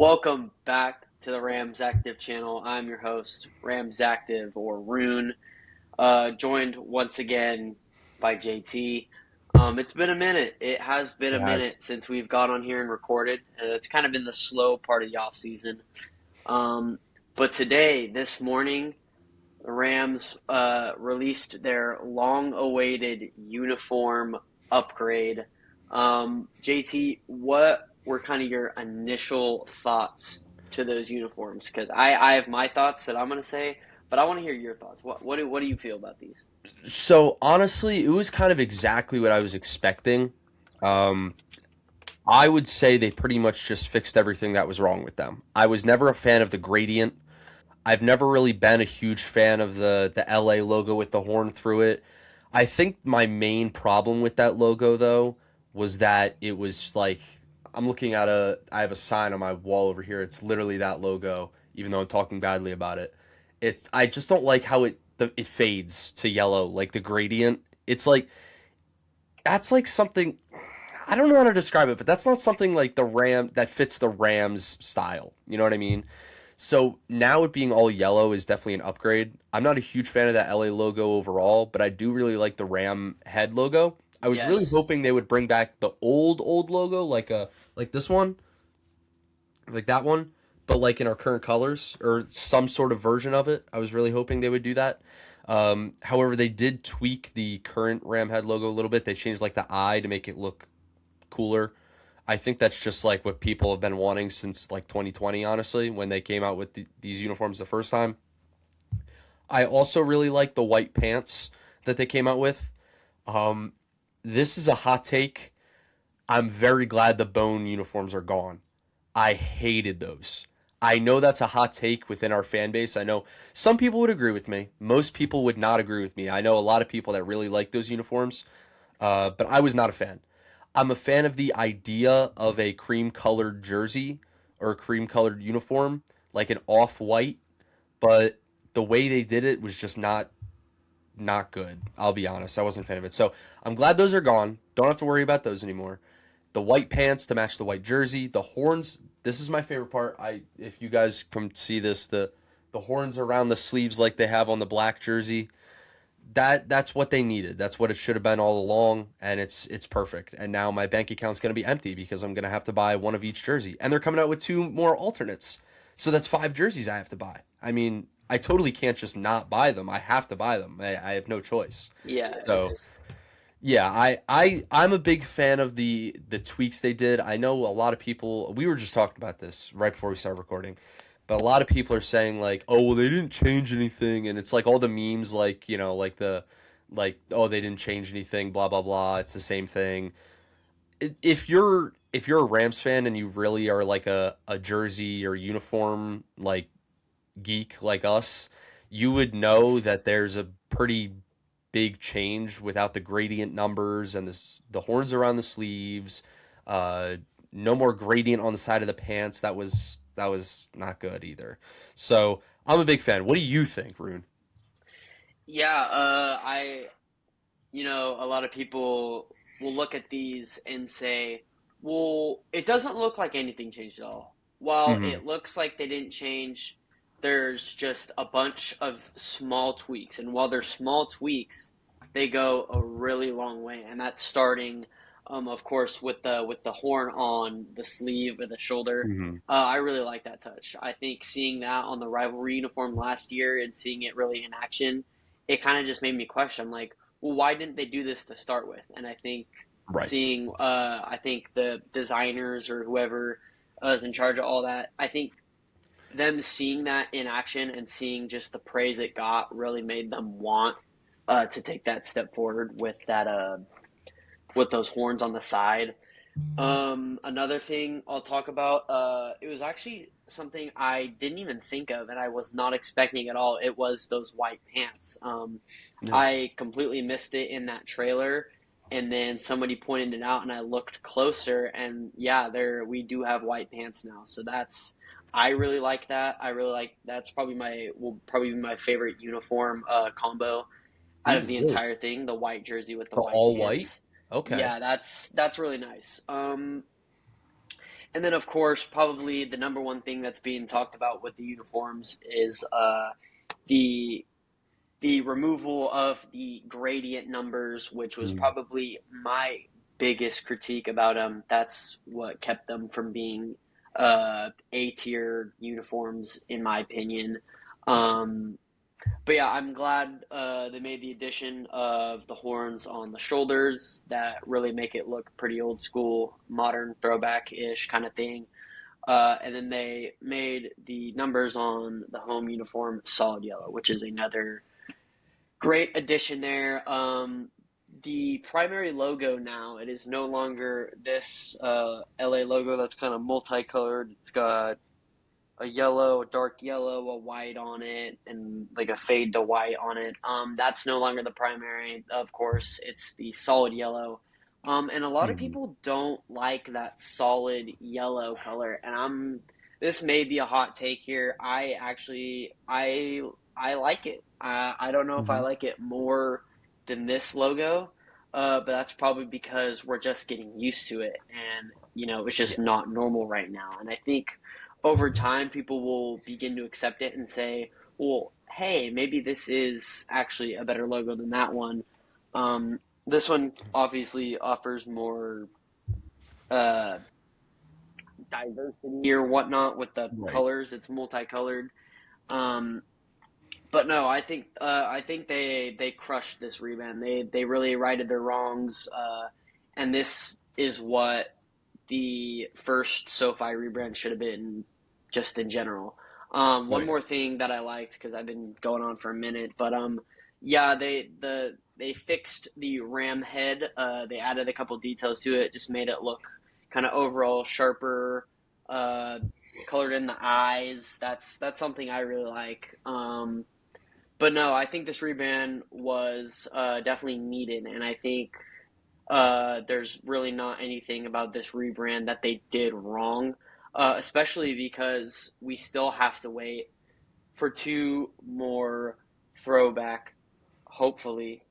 Welcome back to the Rams Active channel. I'm your host, Rams Active or Rune, joined once again by JT. It's been a minute. It has been a It has. minute since we've got on here and recorded. It's kind of been the slow part of the off season. Um, but today, this morning, the Rams released their long-awaited uniform upgrade. JT, what were kind of your initial thoughts to those uniforms? Because I have my thoughts that I'm going to say, but I want to hear your thoughts. What do you feel about these? So honestly, it was kind of exactly what I was expecting. Um, I would say they pretty much just fixed everything that was wrong with them. I was never a fan of the gradient. I've never really been a huge fan of the LA logo with the horn through it. I think my main problem with that logo though was that it was like I'm looking at I have a sign on my wall over here. It's literally that logo, even though I'm talking badly about it. I just don't like how it fades to yellow, like the gradient. It's like that's like something I don't know how to describe it, but that's not something like the Ram that fits the Rams style. You know what I mean? So now it being all yellow is definitely an upgrade. I'm not a huge fan of that LA logo overall, but I do really like the Ram head logo. I was really Yes. hoping they would bring back the old logo, like this one, like that one, but like in our current colors or some sort of version of it. I was really hoping they would do that. However, they did tweak the current Ram head logo a little bit. They changed like the eye to make it look cooler. I think that's just like what people have been wanting since like 2020, honestly, when they came out with these uniforms the first time. I also really like the white pants that they came out with. Um, this is a hot take. I'm very glad the bone uniforms are gone. I hated those. I know that's a hot take within our fan base. I know some people would agree with me. Most people would not agree with me. I know a lot of people that really like those uniforms, but I was not a fan. I'm a fan of the idea of a cream colored jersey or a cream colored uniform, like an off white, but the way they did it was just not good. I'll be honest. I wasn't a fan of it. So I'm glad those are gone. Don't have to worry about those anymore. The white pants to match the white jersey, the horns. This is my favorite part. If you guys come see this, the horns around the sleeves like they have on the black jersey. That's what they needed. That's what it should have been all along, and it's perfect. And now my bank account's going to be empty because I'm going to have to buy one of each jersey, and they're coming out with two more alternates. So that's five jerseys I have to buy. I mean, I totally can't just not buy them. I have to buy them. I have no choice. Yeah, So it's yeah, I'm a big fan of the tweaks they did. I know a lot of people. We were just talking about this right before we started recording, but a lot of people are saying like, oh well, they didn't change anything, and it's like all the memes, like like oh they didn't change anything, blah blah blah. It's the same thing. If you're a Rams fan and you really are like a jersey or uniform like geek like us, you would know that there's a pretty big change without the gradient numbers and the horns around the sleeves. Uh, no more gradient on the side of the pants. That was not good either. So I'm a big fan. What do you think, Rune? yeah. A lot of people will look at these and say, well, it doesn't look like anything changed at all. While Hmm. it looks like they didn't change, there's just a bunch of small tweaks. And while they're small tweaks, they go a really long way. And that's starting, of course, with the horn on the sleeve or the shoulder. Hmm. I really like that touch. I think seeing that on the rivalry uniform last year and seeing it really in action, it kind of just made me question, like, well, why didn't they do this to start with? And I think Right. I think the designers or whoever is in charge of all that, I think them seeing that in action and seeing just the praise it got really made them want to take that step forward with those horns on the side. Another thing I'll talk about, it was actually something I didn't even think of and I was not expecting at all. It was those white pants. Yeah. I completely missed it in that trailer, and then somebody pointed it out, and I looked closer, and yeah, there we do have white pants now. So that's I really like that. I really like that's probably my will probably be my favorite uniform combo out of Ooh, the really? entire thing. The white jersey with the The white all white? pants. Okay. Yeah, that's really nice. And then, of course, probably the number one thing that's being talked about with the uniforms is the the removal of the gradient numbers, which was Mm. probably my biggest critique about them. That's what kept them from being A tier uniforms, in my opinion. Um, but yeah, I'm glad they made the addition of the horns on the shoulders that really make it look pretty old school, modern throwback ish kind of thing. And then they made the numbers on the home uniform solid yellow, which is another great addition there. The primary logo now, it is no longer this LA logo that's kind of multicolored. It's got a yellow, a dark yellow, a white on it, and like a fade to white on it. That's no longer the primary, of course. It's the solid yellow. And a lot of Mm. people don't like that solid yellow color. And this may be a hot take here. I like it. I don't know if I Mhm. like it more than this logo, but that's probably because we're just getting used to it, and it's just Yeah. not normal right now. And I think over time, people will begin to accept it and say, "Well, hey, maybe this is actually a better logo than that one." This one obviously offers more uh, diversity or whatnot with the Right. colors. It's multicolored. Um, but no, I think they crushed this rebrand. They really righted their wrongs, and this is what the first SoFi rebrand should have been, just in general. Oh One yeah. more thing that I liked, because I've been going on for a minute, but yeah, they fixed the ram head. They added a couple details to it, just made it look kind of overall sharper. Uh, Colored in the eyes. That's something I really like. But no, I think this rebrand was definitely needed, and I think there's really not anything about this rebrand that they did wrong, especially because we still have to wait for two more throwback. Hopefully,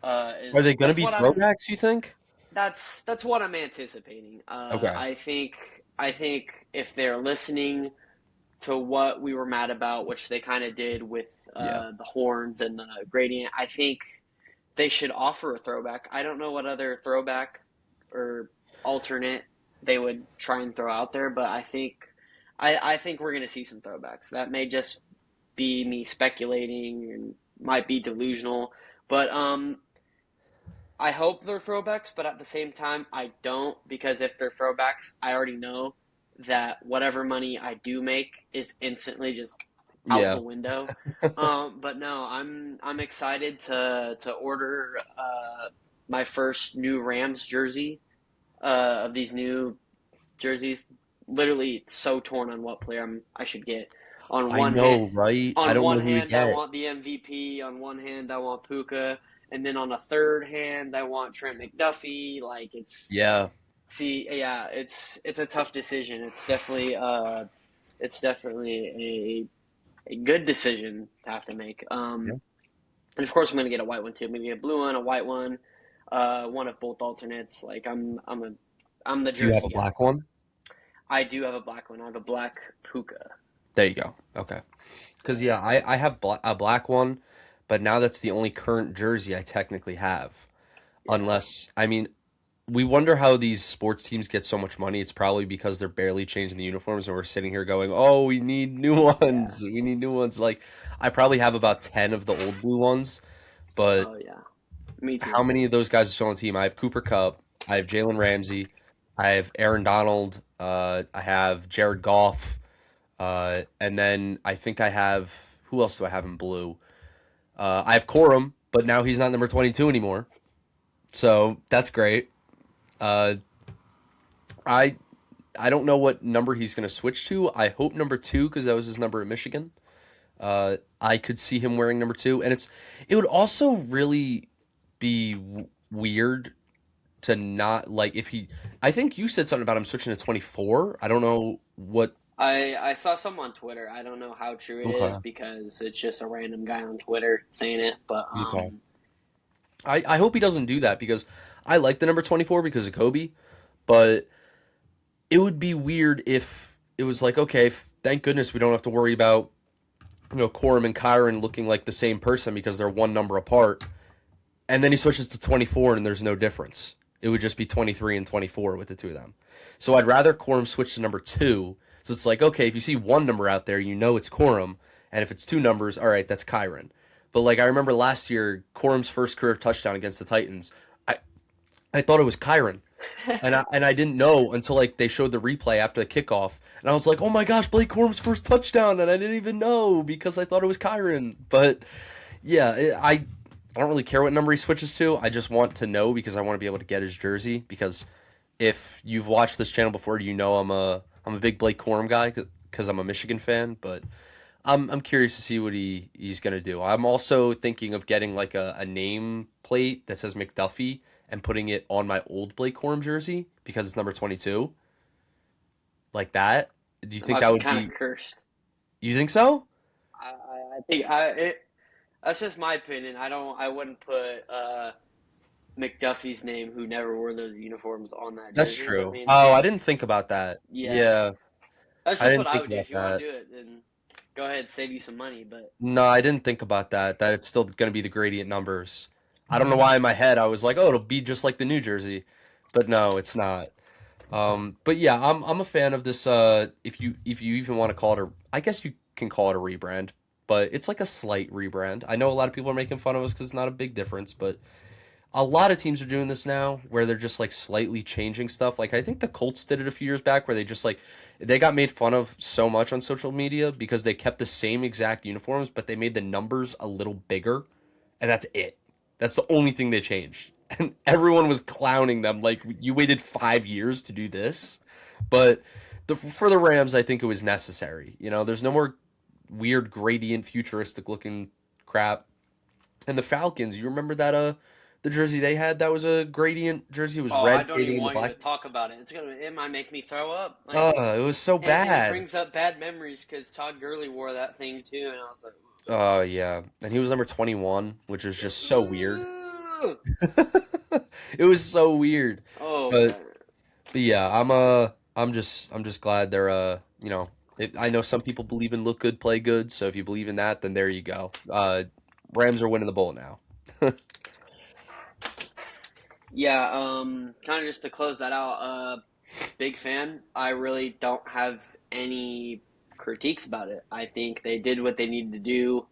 Are is they going to be throwbacks, you think? that's what I'm anticipating. Okay. I think if they're listening to what we were mad about, which they kind of did with Yeah. the horns and the gradient, I think they should offer a throwback. I don't know what other throwback or alternate they would try and throw out there, but I think we're gonna see some throwbacks. That may just be me speculating and might be delusional, but I hope they're throwbacks, but at the same time I don't, because if they're throwbacks, I already know that whatever money I do make is instantly just out the Yeah. window. But no, I'm excited to order my first new Rams jersey of these new jerseys. Literally so torn on what player I should get. On I one hand, know, right? I on don't one know who to hand, I get. want the MVP. On one hand, I want Puka, and then on the third hand, I want Trent McDuffie. Like Yeah. yeah, it's a tough decision. It's definitely a good decision to have to make. Yeah. And of course, I'm gonna get a white one too. I'm gonna get a blue one, a white one, one of both alternates. Like I'm the Do you have jersey a guy. black one? I do have a black one. I have a black Puka. There you go. Okay. Because yeah, I have a black one, but now that's the only current jersey I technically have. Yeah, Unless, I mean, we wonder how these sports teams get so much money. It's probably because they're barely changing the uniforms, and we're sitting here going, "Oh, we need new yeah. ones. We need new ones." Like, I probably have about 10 of the old blue ones, but Oh yeah. Me how too. many of those guys are still on the team? I have Cooper Cup, I have Jalen Ramsey, I have Aaron Donald, I have Jared Goff, and then I think I have who else do I have in blue? I have Corum, but now he's not number 22 anymore, so that's great. Uh, I I don't know what number he's going to switch to. I hope number two because that was his number at Michigan. I could see him wearing number two, and it would also really be weird to not like if he. I think you said something about him switching to 24. I don't know what. I saw some on Twitter. I don't know how true it is Okay. because it's just a random guy on Twitter saying it. But Okay. I hope he doesn't do that because I like the number 24 because of Kobe, but it would be weird if it was like, okay, thank goodness we don't have to worry about, Corum and Kyron looking like the same person because they're one number apart. And then he switches to 24 and there's no difference. It would just be 23 and 24 with the two of them. So I'd rather Corum switch to number two. So it's like, okay, if you see one number out there, you know it's Corum. And if it's two numbers, all right, that's Kyron. But like I remember last year, Corum's first career touchdown against the Titans, I, I thought it was Kyron. And I didn't know until like they showed the replay after the kickoff. And I was like, oh my gosh, Blake Corum's first touchdown. And I didn't even know because I thought it was Kyron. But yeah, I don't really care what number he switches to. I just want to know because I want to be able to get his jersey. Because if you've watched this channel before, you know I'm a big Blake Corum guy because I'm a Michigan fan. But I'm curious to see what he's gonna do. I'm also thinking of getting like a name plate that says McDuffie and putting it on my old Blake Corum jersey because it's number 22, like that. Do you That think might that be would kind be? of cursed. You think so? I think that's just my opinion. I wouldn't put McDuffie's name, who never wore those uniforms, on that That's jersey. But I true. mean, Oh, I if didn't think about that. yeah, Yeah, that's I just what didn't I think would do. about If you want that. to do it, then go ahead, save you some money. But No, I didn't think about that. That it's still going to be the gradient numbers. I don't know why in my head I was like, oh, it'll be just like the New Jersey, but no, it's not. But yeah, I'm a fan of this. If you even want to call it a, I guess you can call it a rebrand, but it's like a slight rebrand. I know a lot of people are making fun of us because it's not a big difference, but a lot of teams are doing this now where they're just like slightly changing stuff. Like I think the Colts did it a few years back where they just like they got made fun of so much on social media because they kept the same exact uniforms, but they made the numbers a little bigger, and that's it. That's the only thing they changed. And everyone was clowning them like you waited 5 years to do this. But for the Rams, I think it was necessary. There's no more weird gradient futuristic looking crap. And the Falcons, you remember that the jersey they had that was a gradient jersey. It was oh, I red don't fading even in the want you black. to talk about it. It might make me throw up. Like, Oh, it was so and it bad. brings up bad memories because Todd Gurley wore that thing too, and I was like, Oh yeah, and he was number 21, which was just so weird. "Ugh." It was so weird. Oh But man. but yeah, I'm just glad they're I know some people believe in look good, play good. So if you believe in that, then there you go. Rams are winning the bowl now. Yeah, kind of just to close that out, big fan. I really don't have any critiques about it. I think they did what they needed to do,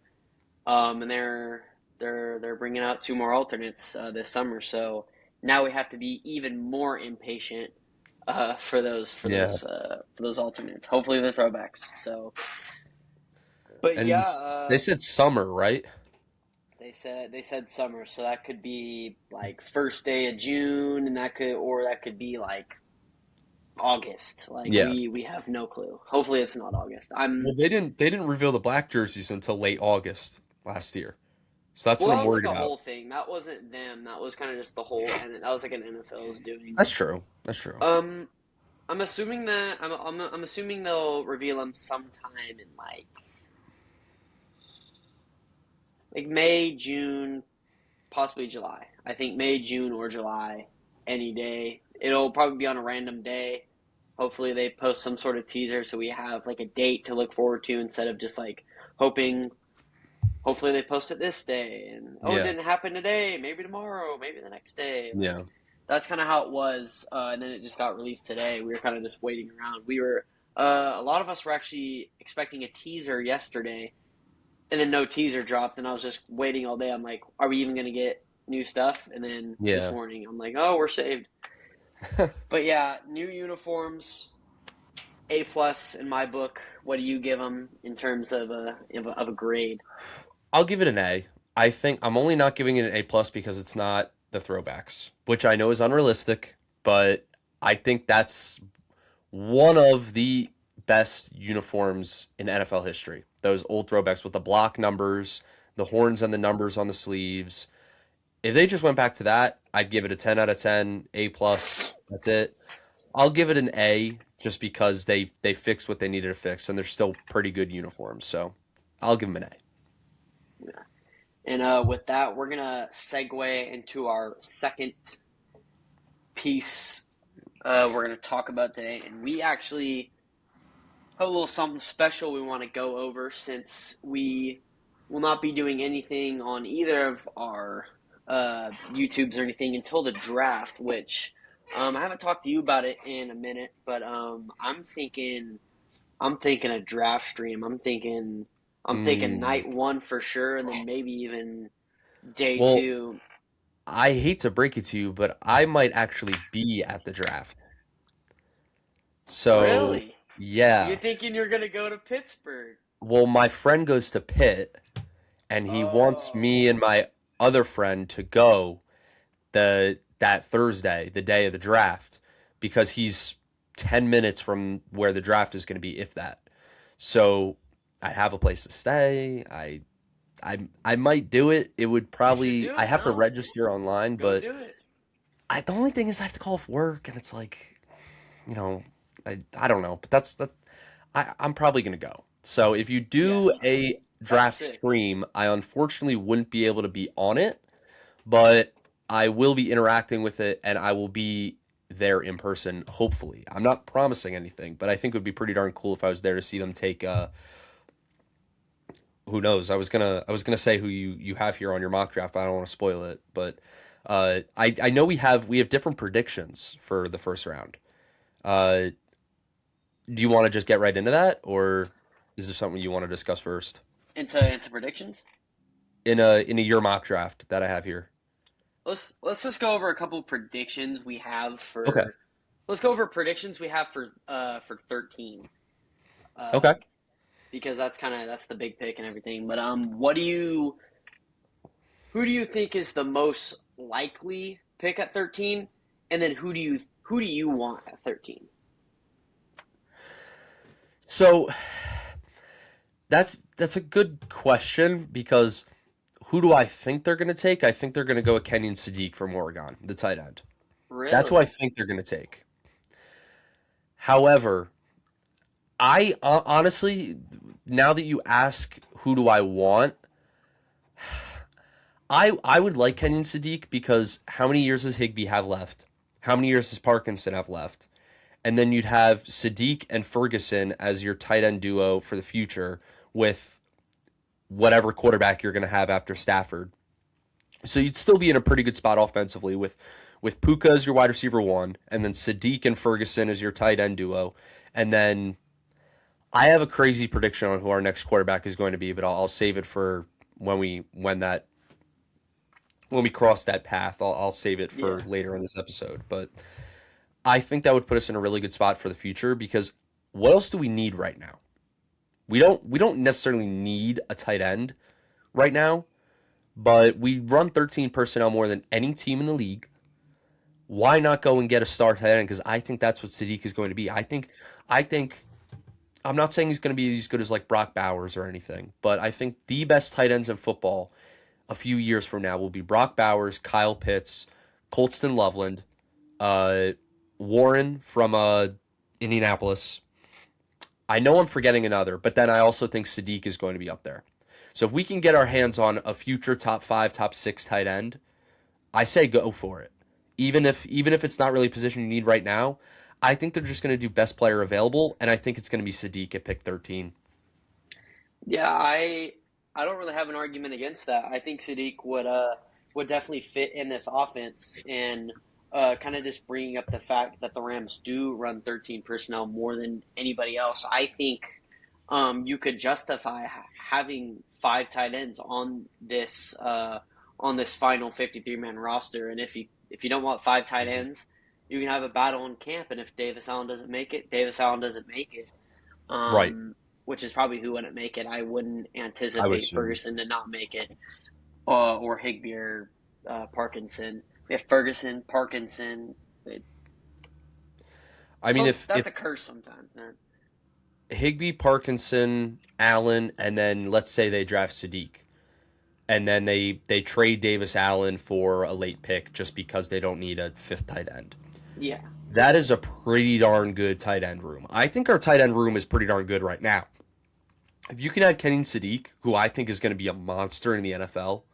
and they're bringing out two more alternates this summer. So now we have to be even more impatient for those Yeah, alternates. Hopefully they're throwbacks. So, but and yeah, they said summer, right? they said summer, so that could be like first day of June, and that could be like August. Like Yeah. we have no clue. Hopefully it's not August. Well, they didn't reveal the black jerseys until late August last year. So that's Well, what that I'm was like worried a about. whole thing. That wasn't them. That was kind of just the whole, and that was like an NFL's doing. That's true. That's true. Um, I'm assuming that I'm assuming they'll reveal them sometime in like May, June, possibly July. I think May, June, or July, any day. It'll probably be on a random day. Hopefully they post some sort of teaser so we have like a date to look forward to instead of just like hoping. Hopefully they post it this day, and oh, it Yeah. didn't happen today. Maybe tomorrow. Maybe the next day. Like Yeah. that's kind of how it was, and then it just got released today. We were kind of just waiting around. A lot of us were actually expecting a teaser yesterday, and then no teaser dropped, and I was just waiting all day. I'm like, are we even gonna get new stuff? And then this Yeah. morning, I'm like, oh, we're saved. But yeah, new uniforms, A+ in my book. What do you give them in terms of a grade? I'll give it an A. I think I'm only not giving it an A plus because it's not the throwbacks, which I know is unrealistic, but I think that's one of the best uniforms in NFL history. Those old throwbacks with the block numbers, the horns and the numbers on the sleeves. If they just went back to that, I'd give it a 10 out of 10, A plus. That's it. I'll give it an A just because they fixed what they needed to fix and they're still pretty good uniforms. So I'll give them an A. And with that, we're gonna segue into our second piece we're going to talk about today. And we actually have a little something special we want to go over since we will not be doing anything on either of our YouTubes or anything until the draft, which I haven't talked to you about it in a minute, but I'm thinking a draft stream. I'm thinking Mm, night one for sure, and then maybe even day well, two. I hate to break it to you, but I might actually be at the draft. So, Really? You yeah. thinking you're gonna go to Pittsburgh? Well, my friend goes to Pitt, and he wants Oh, me and my other friend to go that Thursday, the day of the draft, because he's 10 minutes from where the draft is going to be, if that. So I have a place to stay. I might do it. It would you should probably do I it. have to No, register online, go but do it. the only thing is I have to call off work, and it's like, you know, I don't know, but I'm probably gonna go. So if you Yeah, do a that's draft sick. stream, I unfortunately wouldn't be able to be on it, but I will be interacting with it, and I will be there in person. Hopefully, I'm not promising anything, but I think it would be pretty darn cool if I was there to see them take. Who knows? I was gonna say who you have here on your mock draft, but I don't want to spoil it. But I know we have different predictions for the first round. Uh, do you want to just get right into that, or is there something you want to discuss first Into predictions. in a year mock draft that I have here? Let's just go over a couple predictions we have Okay. for. Let's go over predictions we have for 13. Okay. Because that's the big pick and everything. But what do you who do you think is the most likely pick at 13? And then who do you want at 13? So that's a good question because who do I think they're going to take? I think they're going to go with Kenyon Sadiq from Oregon, the tight end. That's who I Really? think they're going to take. However, I honestly, now that you ask who do I want, I would like Kenyon Sadiq because how many years does Higby have left? How many years does Parkinson have left? And then you'd have Sadiq and Ferguson as your tight end duo for the future with whatever quarterback you're going to have after Stafford. So you'd still be in a pretty good spot offensively with Puka as your wide receiver one, and then Sadiq and Ferguson as your tight end duo, and then I have a crazy prediction on who our next quarterback is going to be, but I'll save it for when we cross that path. I'll save it for Yeah. later in this episode. But I think that would put us in a really good spot for the future because what else do we need right now? We don't necessarily need a tight end right now, but we run 13 personnel more than any team in the league. Why not go and get a star tight end? Because I think that's what Sadiq is going to be. I think I'm not saying he's going to be as good as like Brock Bowers or anything, but I think the best tight ends in football a few years from now will be Brock Bowers, Kyle Pitts, Colston Loveland, uh, Warren from Indianapolis. I know I'm forgetting another, but then I also think Sadiq is going to be up there. So if we can get our hands on a future top five, top six tight end, I say go for it. Even if it's not really a position you need right now, I think they're just going to do best player available, and I think it's going to be Sadiq at pick 13. Yeah, I don't really have an argument against that. I think Sadiq would definitely fit in this offense, and kind of just bringing up the fact that the Rams do run 13 personnel more than anybody else. I think you could justify having five tight ends on this final 53 man roster, and if you don't want five tight ends, you can have a battle in camp, and if Davis Allen doesn't make it, Davis Allen doesn't make it. Right. Which is probably who wouldn't make it. I wouldn't I would anticipate assume. Ferguson to not make it, or Higby or Parkinson. We have Ferguson, Parkinson. I mean, So if that's a curse sometimes, man. Higby, Parkinson, Allen, and then let's say they draft Sadiq, and then they trade Davis Allen for a late pick just because they don't need a fifth tight end. Yeah, That is a pretty darn good tight end room. I think our tight end room is pretty darn good right now. If you can add Kenny Sadiq, who I think is going to be a monster in the NFL,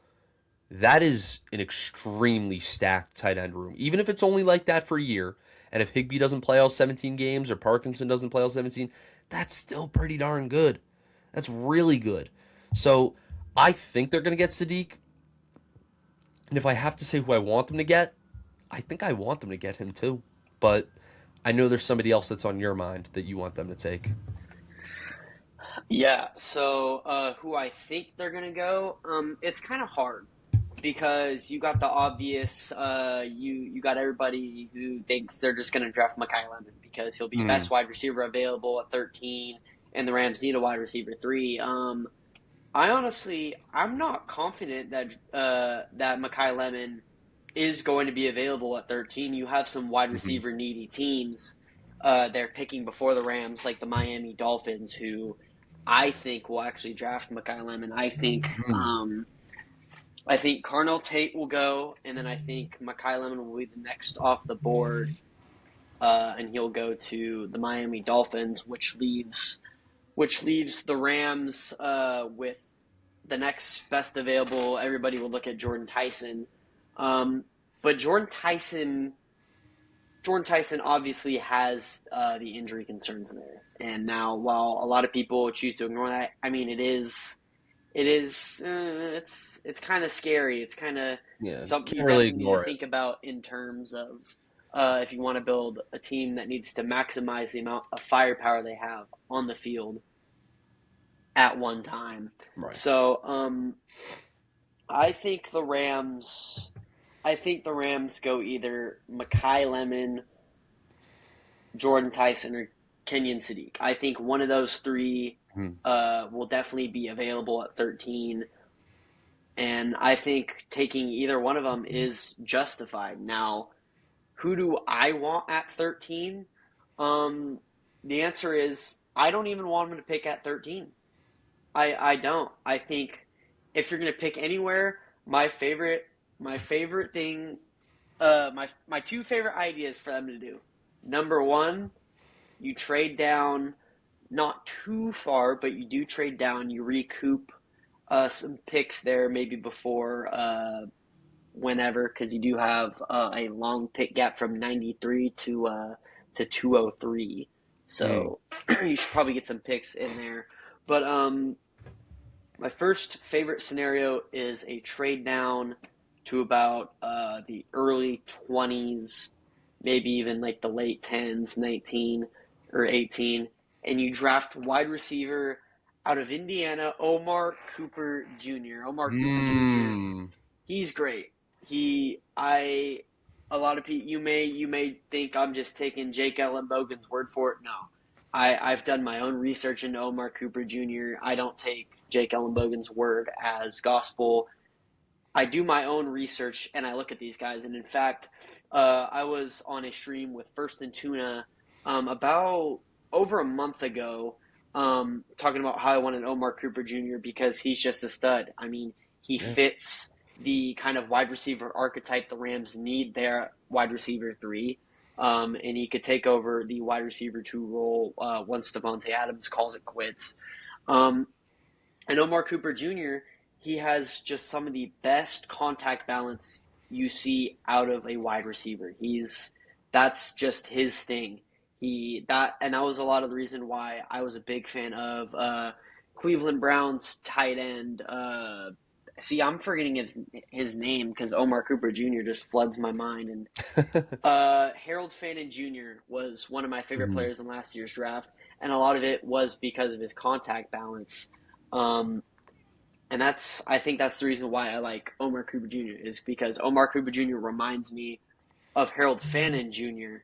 that is an extremely stacked tight end room. Even if it's only like that for a year, And if Higbee doesn't play all 17 games or Parkinson doesn't play all 17, that's still pretty darn good. That's really good. So I think they're going to get Sadiq. And if I have to say who I want them to get, I think I want them to get him too. But I know there's somebody else that's on your mind that you want them to take. Yeah, so who I think they're gonna go, it's kind of hard because you got the obvious, you got everybody who thinks they're just gonna draft Mekhi Lemon because he'll be Mm. best wide receiver available at 13, and the Rams need a wide receiver 3. I honestly, I'm not confident that that Mekhi Lemon is going to be available at 13. You have some wide Hmm. receiver needy teams they're picking before the Rams, like the Miami Dolphins, who I think will actually draft Mekhi Lemon. I think Carnell Tate will go, and then I think Mekhi Lemon will be the next off the board, and he'll go to the Miami Dolphins, which leaves the Rams with the next best available. Everybody will look at Jordan Tyson, um, but Jordan Tyson obviously has the injury concerns there, and now while a lot of people choose to ignore that, I mean it's kind of scary. It's kind of Yeah, something can't you really definitely need to ignore it. think about in terms of if you want to build a team that needs to maximize the amount of firepower they have on the field at one time. Right. So I think the Rams. I think the Rams go either Mekhi Lemon, Jordan Tyson, or Kenyon Sadiq. I think one of those three Hmm. will definitely be available at 13, and I think taking either one of them is justified. Now, who do I want at 13? Um, the answer is I don't even want him to pick at 13. I don't. I think if you're gonna pick anywhere, my favorite thing, my two favorite ideas for them to do. Number one, you trade down not too far, but you do trade down. You recoup some picks there, maybe before whenever, because you do have a long pick gap from 93 to 203. Mm. So you should probably get some picks in there. But my first favorite scenario is a trade down to about the early 20s, maybe even like the late 10s, 19 or 18, and you draft wide receiver out of Indiana, Omar Cooper Jr. Omar Cooper Jr. Mm. He's great. A lot of people, you may think I'm just taking Jake Ellenbogen's word for it. No, I've done my own research into Omar Cooper Jr. I don't take Jake Ellenbogen's word as gospel. I do my own research and I look at these guys. And in fact, I was on a stream with First and Tuna about over a month ago, talking about how I wanted Omar Cooper Jr. because he's just a stud. I mean, he Yeah. fits the kind of wide receiver archetype the Rams need their wide receiver 3. And he could take over the wide receiver 2 role once Devontae Adams calls it quits. Um, and Omar Cooper Jr., he has just some of the best contact balance you see out of a wide receiver. That's just his thing. That was a lot of the reason why I was a big fan of Cleveland Browns tight end. See, I'm forgetting his name because Omar Cooper Jr. just floods my mind. And Harold Fannin Jr. was one of my favorite Mhm. players in last year's draft, and a lot of it was because of his contact balance. Um, and I think that's the reason why I like Omar Cooper Jr. is because Omar Cooper Jr. reminds me of Harold Fannin Jr.,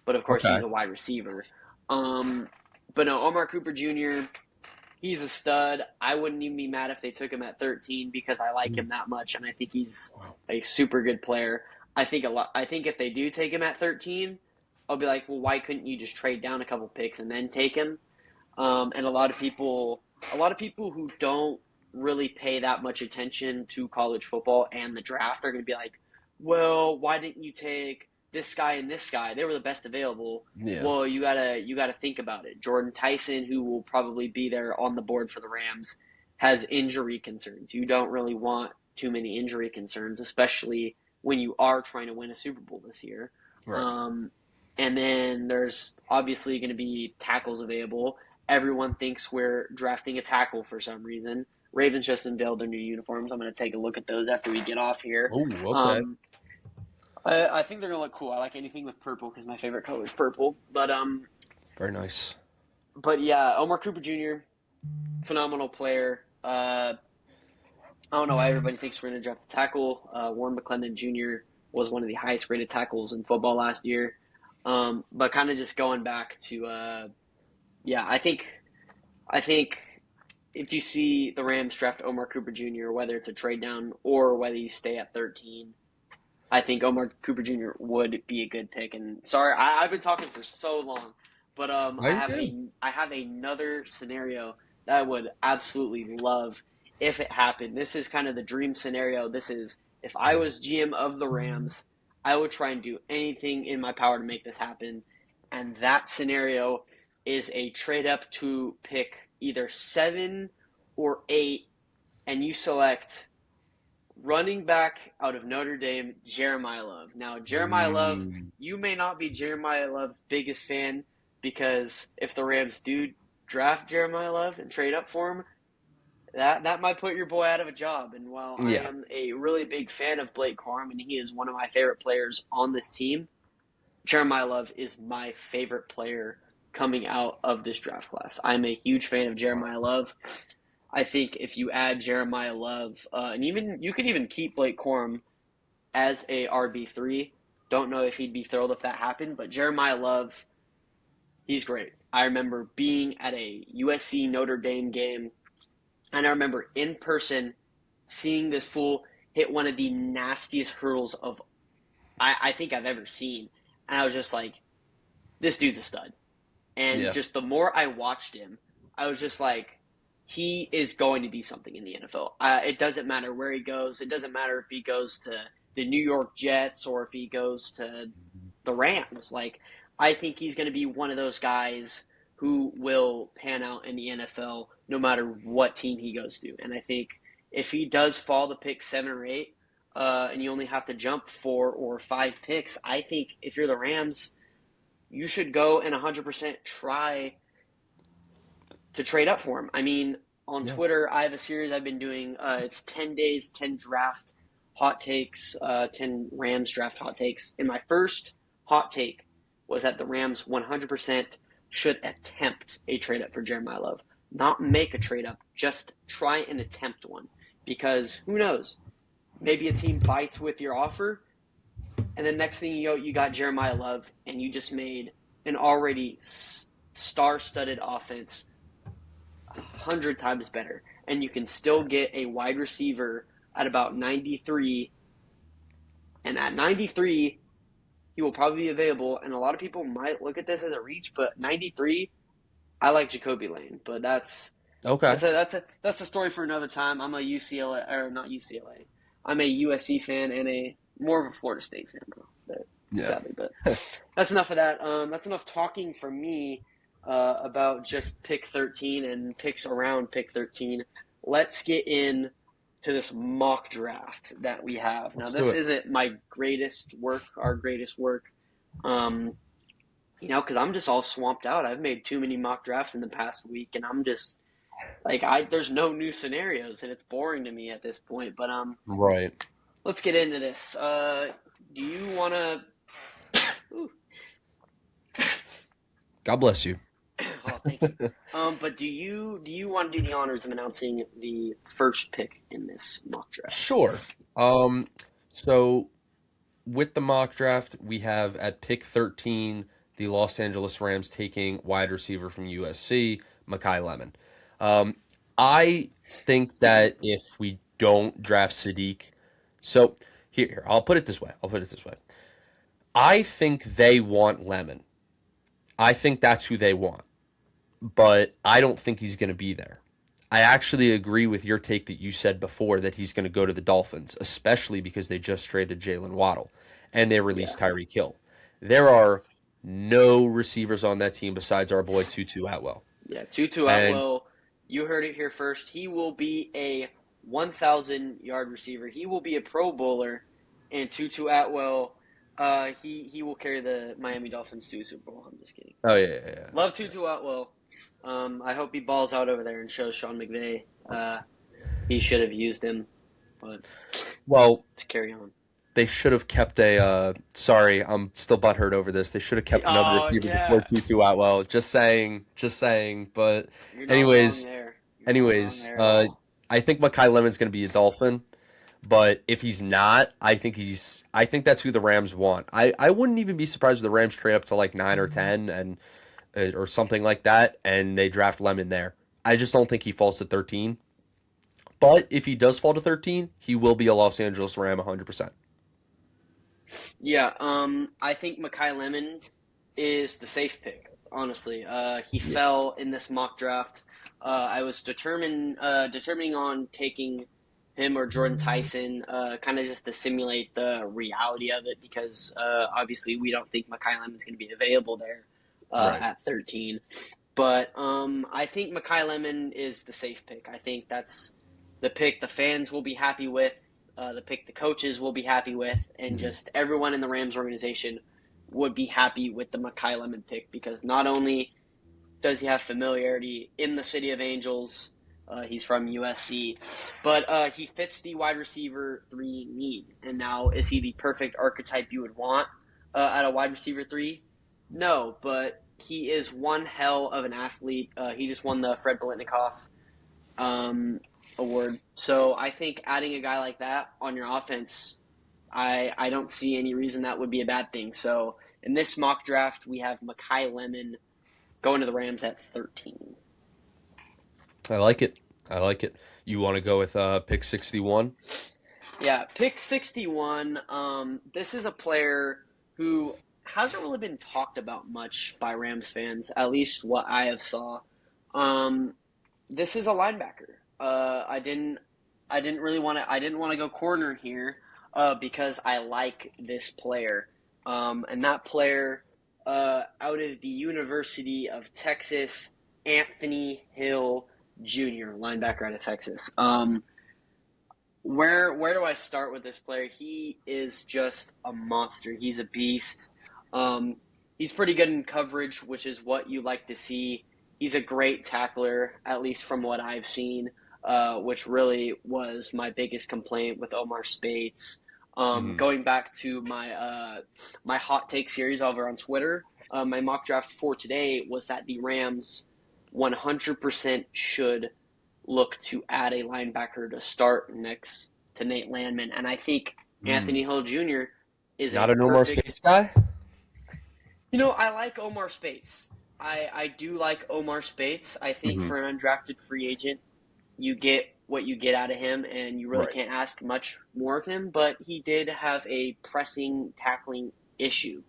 but of course Okay. he's a wide receiver. Um, but no, Omar Cooper Jr. He's a stud. I wouldn't even be mad if they took him at 13 because I like him that much, and I think he's Wow. a super good player. I think if they do take him at 13, I'll be like, well, why couldn't you just trade down a couple picks and then take him? And a lot of people who don't really pay that much attention to college football and the draft are going to be like, well, why didn't you take this guy and this guy? They were the best available. Yeah. Well, you gotta think about it. Jordan Tyson, who will probably be there on the board for the Rams, has injury concerns. You don't really want too many injury concerns, especially when you are trying to win a Super Bowl this year. Right. Um, and then there's obviously going to be tackles available. Everyone thinks we're drafting a tackle for some reason. Ravens just unveiled their new uniforms. I'm going to take a look at those after we get off here. Oh, okay. Um, I think they're going to look cool. I like anything with purple because my favorite color is purple. Very nice. But yeah, Omar Cooper Jr., phenomenal player. I don't know why everybody thinks we're going to draft a tackle. Warren McClendon Jr. was one of the highest rated tackles in football last year. But kind of just going back to, yeah, I think if you see the Rams draft Omar Cooper Jr., whether it's a trade down or whether you stay at 13, I think Omar Cooper Jr. would be a good pick. And sorry, I've been talking for so long, but Are you good? I have another scenario that I would absolutely love if it happened. This is kind of the dream scenario. This is if I was GM of the Rams, I would try and do anything in my power to make this happen. And that scenario is a trade up to pick either 7 or 8, and you select running back out of Notre Dame, Jeremiah Love. Now, Jeremiah Love, Mm, you may not be Jeremiah Love's biggest fan because if the Rams do draft Jeremiah Love and trade up for him, that might put your boy out of a job. And while I yeah. am a really big fan of Blake Corum and he is one of my favorite players on this team, Jeremiah Love is my favorite player coming out of this draft class. I'm a huge fan of Jeremiah Love. I think if you add Jeremiah Love, and even you could even keep Blake Corum as a RB3. Don't know if he'd be thrilled if that happened, but Jeremiah Love, he's great. I remember being at a USC Notre Dame game, and I remember in person seeing this fool hit one of the nastiest hurdles of I think I've ever seen, and I was just like, this dude's a stud. And Yeah. just the more I watched him, I was just like, he is going to be something in the NFL. It doesn't matter where he goes. It doesn't matter if he goes to the New York Jets or if he goes to the Rams. Like, I think he's going to be one of those guys who will pan out in the NFL no matter what team he goes to. And I think if he does fall to pick 7 or 8, and you only have to jump 4 or 5 picks, I think if you're the Rams, you should go and 100% try to trade up for him. I mean, on Yeah. Twitter, I have a series I've been doing. It's 10 days, 10 draft hot takes, 10 Rams draft hot takes. And my first hot take was that the Rams 100% should attempt a trade up for Jeremiah Love. Not make a trade up, just try and attempt one. Because who knows? Maybe a team bites with your offer, and then next thing you know, you got Jeremiah Love, and you just made an already star-studded offense 100 times better. And you can still get a wide receiver at about 93, and at 93, he will probably be available. And a lot of people might look at this as a reach, but 93, I like Jacoby Lane, but Okay. that's a story for another time. I'm a UCLA or not UCLA. I'm a USC fan and a more of a Florida State fan now. But Yeah. sadly, but that's enough of that. That's enough talking for me about just pick 13 and picks around pick 13. Let's get in to this mock draft that we have. Now, Let's do this it. isn't my greatest work, our greatest work. Um, because I'm just all swamped out. I've made too many mock drafts in the past week, and I'm just like there's no new scenarios, and it's boring to me at this point. But Right. let's get into this. Do you want to? God bless you. Oh, thank you. But do you want to do the honors of announcing the first pick in this mock draft? Sure. Um, so with the mock draft, we have at pick 13 the Los Angeles Rams taking wide receiver from USC, Makai Lemon. Um, I think that if we don't draft Sadiq, so here, I'll put it this way. I'll put it this way. I think they want Lemon. I think that's who they want, but I don't think he's going to be there. I actually agree with your take that you said before that he's going to go to the Dolphins, especially because they just traded Jalen Waddle and they Yeah, released Tyreek Hill. There are no receivers on that team besides our boy Tutu Atwell. yeah. Tutu And Atwell, you heard it here first. He will be a 1,000 yard receiver. He will be a Pro Bowler, and Tutu Atwell. He will carry the Miami Dolphins to a Super Bowl. I'm just kidding. Oh yeah, yeah, yeah. Love Tutu Atwell. I hope he balls out over there and shows Sean McVay he should have used him, but Well, to carry on. they should have kept a. Sorry, I'm still butthurt over this. They should have kept another Oh receiver before yeah, Tutu Atwell. Just saying, just saying. But you're not wrong anyways, there. You're not wrong anyways, there at all. I think Makai Lemon's going to be a Dolphin. But if he's not, I think that's who the Rams want. I wouldn't even be surprised if the Rams trade up to like 9 or 10 and or something like that, and they draft Lemon there. I just don't think he falls to 13. But if he does fall to 13, he will be a Los Angeles Ram 100%. Yeah, I think Makai Lemon is the safe pick. Honestly, he Yeah. fell in this mock draft. I was determining on taking him or Jordan Tyson, kind of just to simulate the reality of it, because obviously we don't think Makai Lemon's going to be available there Right. at 13. But I think Makai Lemon is the safe pick. I think that's the pick the fans will be happy with, the pick the coaches will be happy with, and Mhm. just everyone in the Rams organization would be happy with the Makai Lemon pick, because not only does he have familiarity in the City of Angels, he's from USC, but he fits the wide receiver 3 need. And now, is he the perfect archetype you would want at a wide receiver 3? No, but he is one hell of an athlete. He just won the Fred Biletnikoff um, award. So I think adding a guy like that on your offense, I don't see any reason that would be a bad thing. So in this mock draft, we have Makai Lemon going to the Rams at 13. I like it. I like it. You want to go with pick 61? Yeah, pick 61. This is a player who hasn't really been talked about much by Rams fans, at least what I have saw. Um, this is a linebacker. I didn't want to go corner here, because I like this player. And that player, out of the University of Texas, Anthony Hill Jr., linebacker out of Texas. Where do I start with this player? He is just a monster. He's a beast. Um, he's pretty good in coverage, which is what you like to see. He's a great tackler, at least from what I've seen, which really was my biggest complaint with Omar Spates. Hmm. Going back to my hot take series over on Twitter, my mock draft for today was that the Rams 100% should look to add a linebacker to start next to Nate Landman. And I think Mm. Anthony Hill Jr. is Not a a No More Space perfect. guy? I like Omar Spates. I do like Omar Spates. I think Hmm. for an undrafted free agent, you get what you get out of him, and you really Right. can't ask much more of him. But he did have a pressing tackling issue.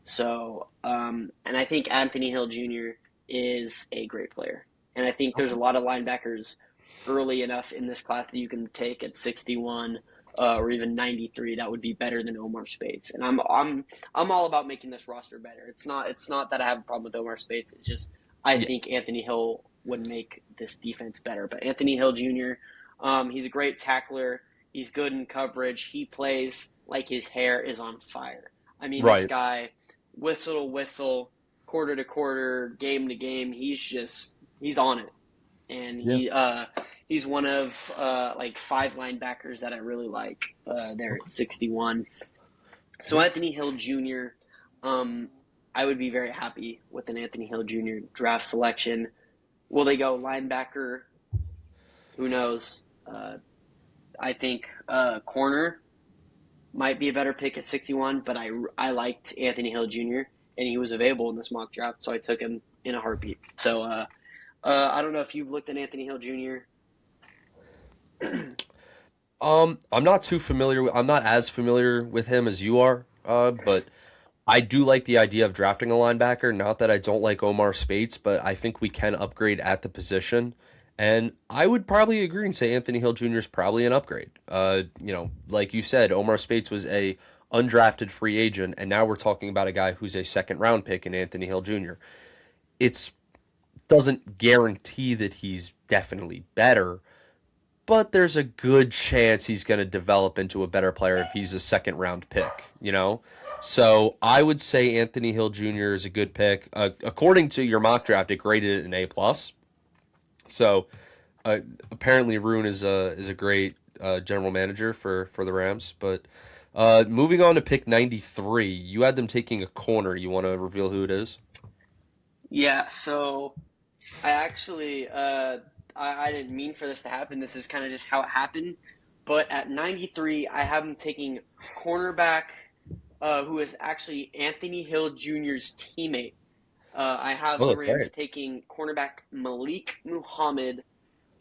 So, and I think Anthony Hill Jr. is a great player. And I think there's a lot of linebackers early enough in this class that you can take at 61, or even 93. That would be better than Omar Spates. And I'm all about making this roster better. It's not that I have a problem with Omar Spates. It's just I Yeah. think Anthony Hill would make this defense better. But Anthony Hill Jr., he's a great tackler. He's good in coverage. He plays like his hair is on fire. I mean, this Right. guy, whistle to whistle, quarter to quarter, game to game, he's on it. And Yeah. he's one of like 5 linebackers that I really like there at 61. So Anthony Hill Jr., um, I would be very happy with an Anthony Hill Jr. draft selection. Will they go linebacker? Who knows? I think corner might be a better pick at 61, but I liked Anthony Hill Jr., and he was available in this mock draft, so I took him in a heartbeat. So I don't know if you've looked at Anthony Hill Jr. I'm not too familiar I'm not as familiar with him as you are, but I do like the idea of drafting a linebacker. Not that I don't like Omar Spates, but I think we can upgrade at the position. And I would probably agree and say Anthony Hill Jr. is probably an upgrade. Like you said, Omar Spates was a undrafted free agent, and now we're talking about a guy who's a second round pick in Anthony Hill Jr. It's doesn't guarantee that he's definitely better, but there's a good chance he's going to develop into a better player if he's a second round pick, you know? So I would say Anthony Hill Jr. is a good pick. According to your mock draft, it graded it an A plus. So uh, apparently, Rune is a great general manager for the Rams. But moving on to pick 93, you had them taking a corner. You want to reveal who it is? Yeah, so I actually I didn't mean for this to happen. This is kind of just how it happened. But at 93, I have him taking cornerback, who is actually Anthony Hill Jr.'s teammate. I have Oh, the that's Rams right. taking cornerback Malik Muhammad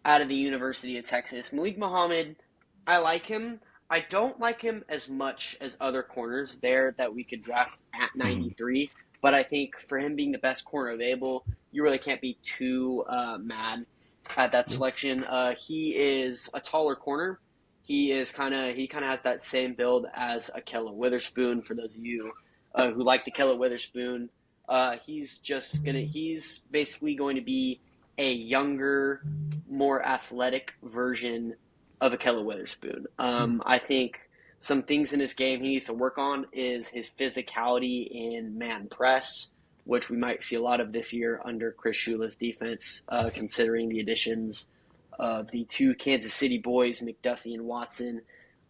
out of the University of Texas. Malik Muhammad, I like him. I don't like him as much as other corners there that we could draft at Mhm. 93, but I think for him being the best corner available, you really can't be too mad at that selection. He is a taller corner. He kind of has that same build as Akella Witherspoon. For those of you who like Akella Witherspoon, he's basically going to be a younger, more athletic version of Akella Witherspoon. I think some things in his game he needs to work on is his physicality in man press, which we might see a lot of this year under Chris Shula's defense, considering the additions of the two Kansas City boys, McDuffie and Watson.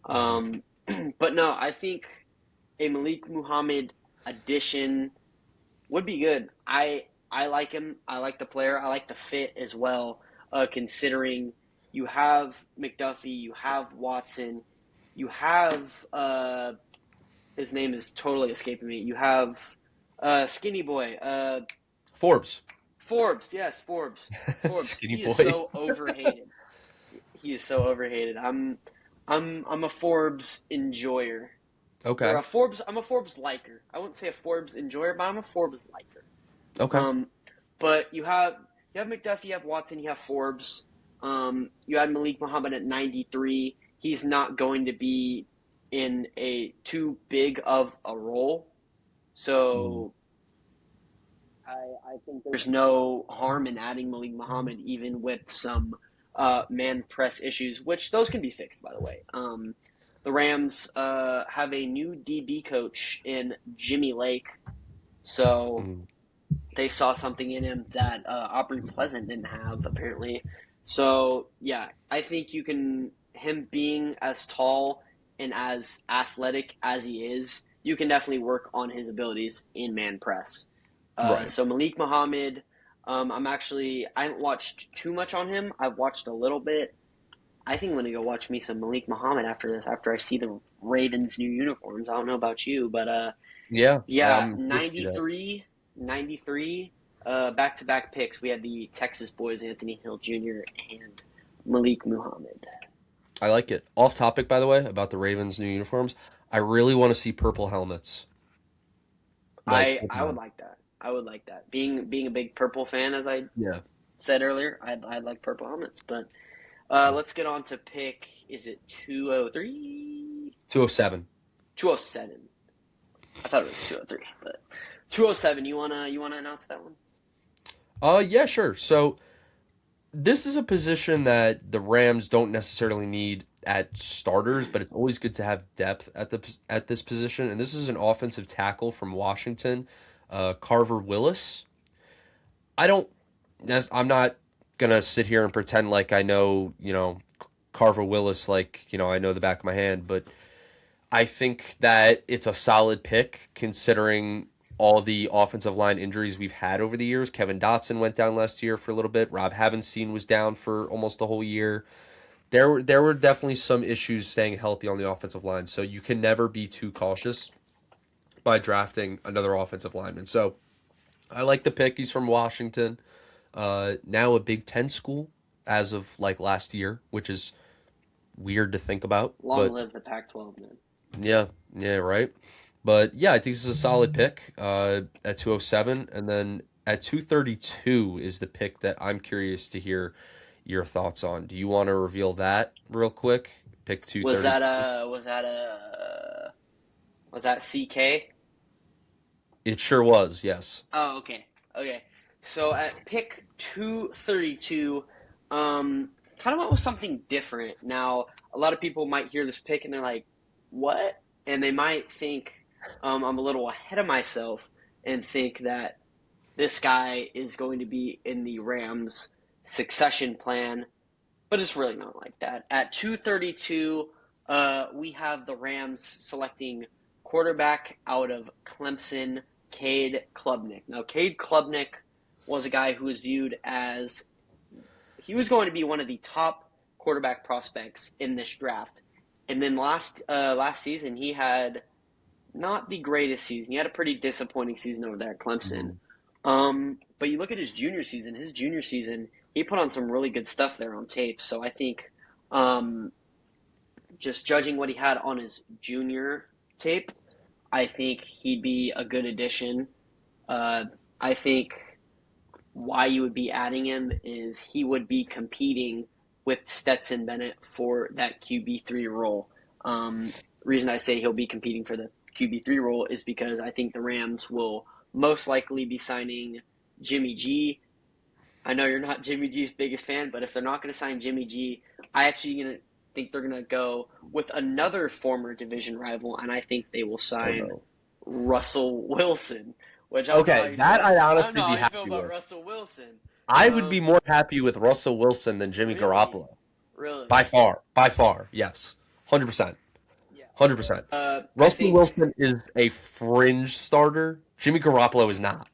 Mhm. Um, but no, I think a Malik Muhammad addition would be good. I like him. I like the player. I like the fit as well. Considering you have McDuffie, you have Watson, you have his name is totally escaping me. You have Skinny Boy, Forbes, Forbes. Yes, Forbes. Forbes. skinny He is boy. so overhated. He is so overhated. I'm a Forbes enjoyer. Or Okay. a Forbes. I'm a Forbes liker. I wouldn't say a Forbes enjoyer, but I'm a Forbes liker. Okay. Um, but you have McDuffie, you have Watson, you have Forbes. You had Malik Muhammad at 93. He's not going to be in a too big of a role, Mhm. so I think there's no harm in adding Malik Muhammad, even with some man press issues, which those can be fixed, by the way. The Rams have a new DB coach in Jimmy Lake, so Mhm. they saw something in him that Aubrey Pleasant didn't have apparently. So yeah, I think you can him being as tall and as athletic as he is, you can definitely work on his abilities in man press. Right. So Malik Muhammad, I haven't watched too much on him. I've watched a little bit. I think I'm gonna go watch me some Malik Muhammad after this. After I see the Ravens' new uniforms, I don't know about you, but Yeah, yeah, I'm here to see that. 93, 93, back-to-back picks. We had the Texas boys, Anthony Hill Jr. and Malik Muhammad. I like it. Off topic, by the way, about the Ravens' new uniforms. I really want to see purple helmets, like I would football. like that. I would like that. Being a big purple fan, as I Yeah. said earlier, I'd like purple helmets. But let's get on to pick. Is it 203? 207. 207. I thought it was 203, but 207. You wanna announce that one? Yeah, sure. So this is a position that the Rams don't necessarily need at starters, but it's always good to have depth at this position. And this is an offensive tackle from Washington, Carver Willis. I don't. I'm not gonna sit here and pretend like I know, Carver Willis, like I know the back of my hand, but I think that it's a solid pick considering all the offensive line injuries we've had over the years. Kevin Dotson went down last year for a little bit. Rob Havenstein was down for almost the whole year. There were definitely some issues staying healthy on the offensive line, so you can never be too cautious by drafting another offensive lineman. So I like the pick. He's from Washington. Now a Big Ten school as of like last year, which is weird to think about, Long but live the Pac-12, man. yeah, yeah, right. But yeah, I think this is a solid pick at 207. And then at 232 is the pick that I'm curious to hear your thoughts on. Do you want to reveal that real quick? Pick Was 230. that a was that a was that CK? It sure was, yes. Oh, okay. Okay. So at pick 232, kind of went with something different. Now, a lot of people might hear this pick and they're like, "What?" And they might think I'm a little ahead of myself and think that this guy is going to be in the Rams' succession plan, but it's really not like that. At 232, we have the Rams selecting quarterback out of Clemson, Cade Klubnik. Now, Cade Klubnik was a guy who was viewed as he was going to be one of the top quarterback prospects in this draft. And then last season, he had not the greatest season. He had a pretty disappointing season over there at Clemson. Mhm. But you look at his junior season. His junior season, he put on some really good stuff there on tape. So I think, just judging what he had on his junior tape, I think he'd be a good addition. Uh, I think why you would be adding him is he would be competing with Stetson Bennett for that QB3 role. Reason I say he'll be competing for the QB3 role is because I think the Rams will most likely be signing Jimmy G. I know you're not Jimmy G's biggest fan, but if they're not going to sign Jimmy G, I actually gonna think they're going to go with another former division rival, and I think they will Oh sign no. Russell Wilson. Which I don't know how Okay, you that feel. I'd I don't honestly know be how you feel happy about with. Russell Wilson. I would be more happy with Russell Wilson than Jimmy Really, Garoppolo. really, By far. By far. Yes. 100%. yeah. 100%. I Russell think, Wilson is a fringe starter. Jimmy Garoppolo is not.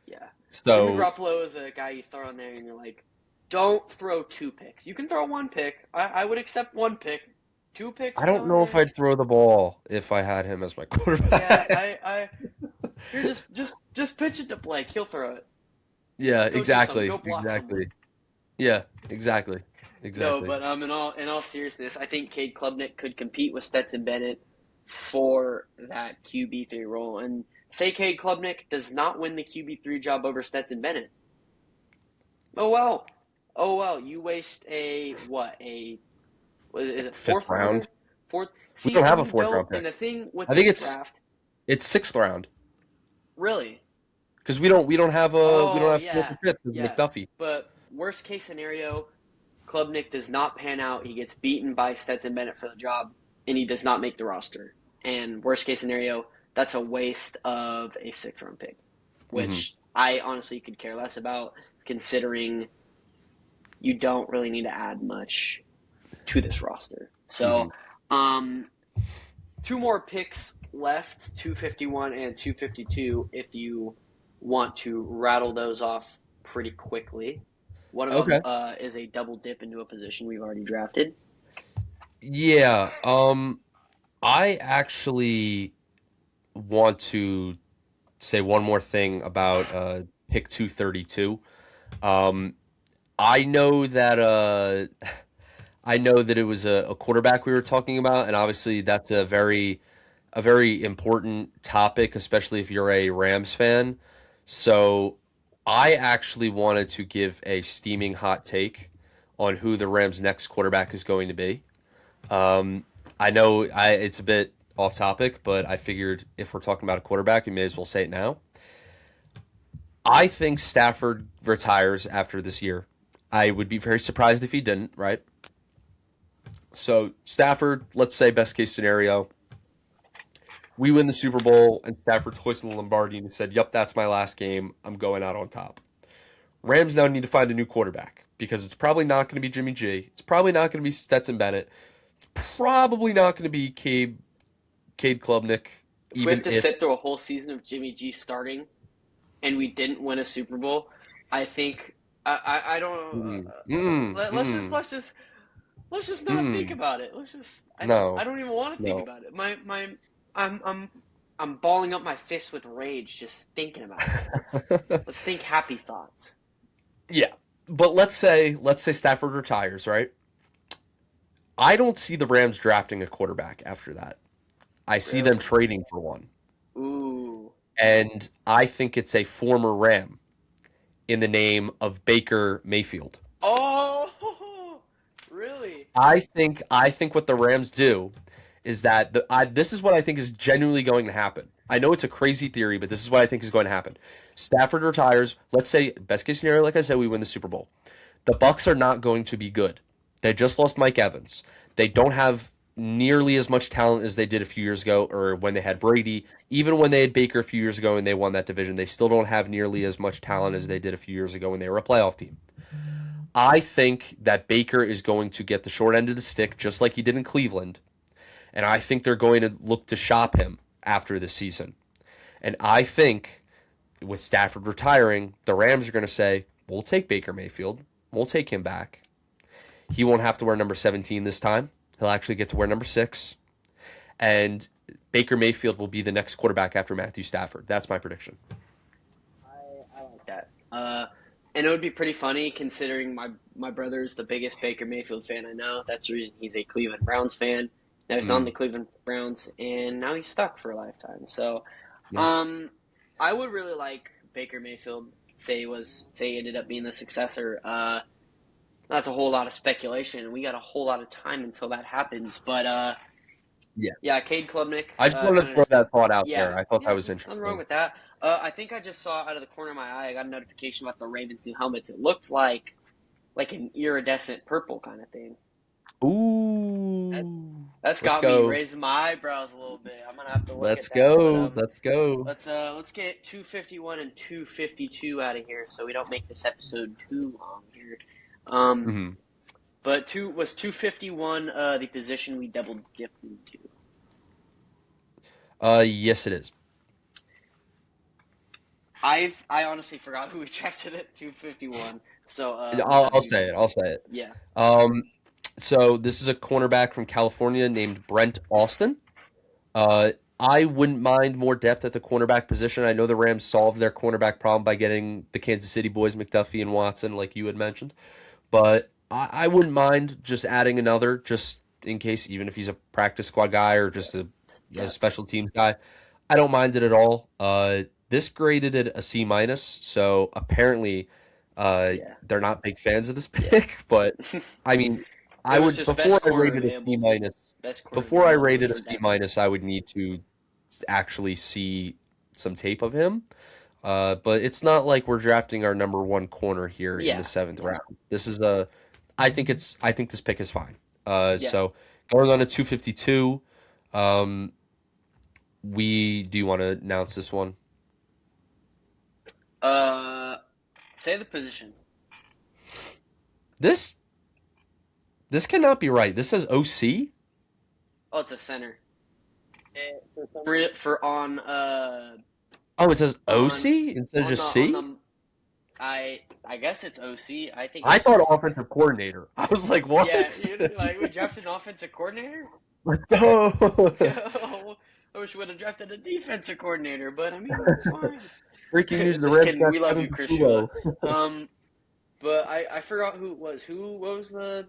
yeah. Jimmy So Garoppolo is a guy you throw in there and you're like, don't throw 2 picks. You can throw 1 pick. I would accept 1 pick. 2 picks, I don't know if no. I'd throw the ball if I had him as my Yeah, quarterback. you're just pitch it to Blake. He'll throw it. Yeah, Go do something. exactly. Go block someone. Exactly. Yeah, exactly. No, Exactly. but in all seriousness, I think Cade Klubnik could compete with Stetson Bennett for that QB3 role. And say Cade Klubnik does not win the QB3 job over Stetson Bennett. Oh well. Oh well. You waste a what? A what is it, Fifth fourth round. rounder? Fourth. We See, don't have and a you fourth don't. round And pick. the thing with I think this it's draft, it's sixth round really. because we don't Oh have fourth yeah, or fifth because yeah. McDuffie. But worst case scenario, Klubnik does not pan out. He gets beaten by Stetson Bennett for the job, and he does not make the roster. And worst case scenario, that's a waste of a sixth round pick, Hmm. which I honestly could care less about, considering you don't really need to add much to this roster. Hmm. So, um, two more picks left, 251 and 252, if you want to rattle those off pretty quickly. One of them Okay. is a double dip into a position we've already drafted. Yeah. I actually want to say one more thing about pick 232. Um, I know that I know that it was a quarterback we were talking about, and obviously that's a very important topic, especially if you're a Rams fan. So I actually wanted to give a steaming hot take on who the Rams' next quarterback is going to be. Um, I know it's a bit off topic, but I figured if we're talking about a quarterback, we may as well say it now. I think Stafford retires after this year. I would be very surprised if he didn't, right? So, Stafford, let's say best case scenario, we win the Super Bowl and Stafford's hoisting the Lombardi and he said, "Yep, that's my last game. I'm going out on top." Rams now need to find a new quarterback because it's probably not going to be Jimmy G. It's probably not going to be Stetson Bennett. Probably not going to be Cade Klubnik, If we have even to if. sit through a whole season of Jimmy G starting and we didn't win a Super Bowl, I think I don't. Mm, mm, Let's just mm, not think mm. about it. Let's just I No, don't even want to think no. about it. I'm I'm I'm balling up my fist with rage just thinking about it. Let's think happy thoughts. Yeah, but let's say Stafford retires, right? I don't see the Rams drafting a quarterback after that. I see them Really? trading for one, Ooh. and I think it's a former Ram in the name of Baker Mayfield. Oh, really? I think what the Rams do is that this is what I think is genuinely going to happen. I know it's a crazy theory, but this is what I think is going to happen. Stafford retires. Let's say best case scenario, like I said, we win the Super Bowl. The Bucks are not going to be good. They just lost Mike Evans. They don't have. nearly as much talent as they did a few years ago, or when they had Brady. Even when they had Baker a few years ago and they won that division, they still don't have nearly as much talent as they did a few years ago when they were a playoff team. I think that Baker is going to get the short end of the stick, just like he did in Cleveland, and I think they're going to look to shop him after this season. And I think with Stafford retiring, the Rams are going to say, "We'll take Baker Mayfield. We'll take him back. He won't have to wear number 17 this time. He'll actually get to wear number 6. And Baker Mayfield will be the next quarterback after Matthew Stafford." That's my prediction. I like that. And it would be pretty funny considering my brother's the biggest Baker Mayfield fan I know. That's the reason he's a Cleveland Browns fan. Now he's not in the Mm, Cleveland Browns, and now he's stuck for a lifetime. So, yeah. um, I would really like Baker Mayfield. Say he ended up being the successor. That's a whole lot of speculation. We got a whole lot of time until that happens. But Yeah. yeah, Cade Klubnik, I just wanted kind to of throw just that thought out yeah, there. I thought that yeah, was nothing wrong interesting. with that. I think I just saw out of the corner of my eye, I got a notification about the Ravens' new helmets. It looked like an iridescent purple kind of thing. That's Ooh. that's Let's got me go. raising my eyebrows a little bit. I'm gonna have to look Let's at that. But go. Let's go. let's get 251 and 252 out of here so we don't make this episode too long here. Um, Hmm. but 251 the position we double dipped into. Yes, it is. I honestly forgot who we drafted at 251. So I'll you say go it. I'll ahead. say it. Yeah. Um, so this is a cornerback from California named Brent Austin. I wouldn't mind more depth at the cornerback position. I know the Rams solved their cornerback problem by getting the Kansas City boys, McDuffie and Watson, like you had mentioned. But I wouldn't mind just adding another, just in case, even if he's a practice squad guy or just a Depth. special teams guy. I don't mind it at all. This graded it a C minus, so apparently Yeah. they're not big fans of this Yeah. pick. But I mean, It I was would just best before I corner rated a C available. minus. Best corner Before I available just rated a for C depth. minus, I would need to actually see some tape of him. But it's not like we're drafting our number one corner here in the Yeah. seventh Yeah. round. This is I think this pick is fine. Yeah. So going on to 252, um, do you want to announce this one? Uh, say the position. This this cannot be right. This says OC. Oh, it's a center. For Oh, it says on OC instead of on the just C. I guess it's OC. I think I it's thought just offensive coordinator. I was like, yeah. what? You like we drafted an offensive coordinator. Let's go. I wish we would have drafted a defensive coordinator, but I mean it's fine. Breaking news: the Just Rams kidding. got We love Kevin you, Chris Shula. Patullo. Um, but I forgot who it was. What was the?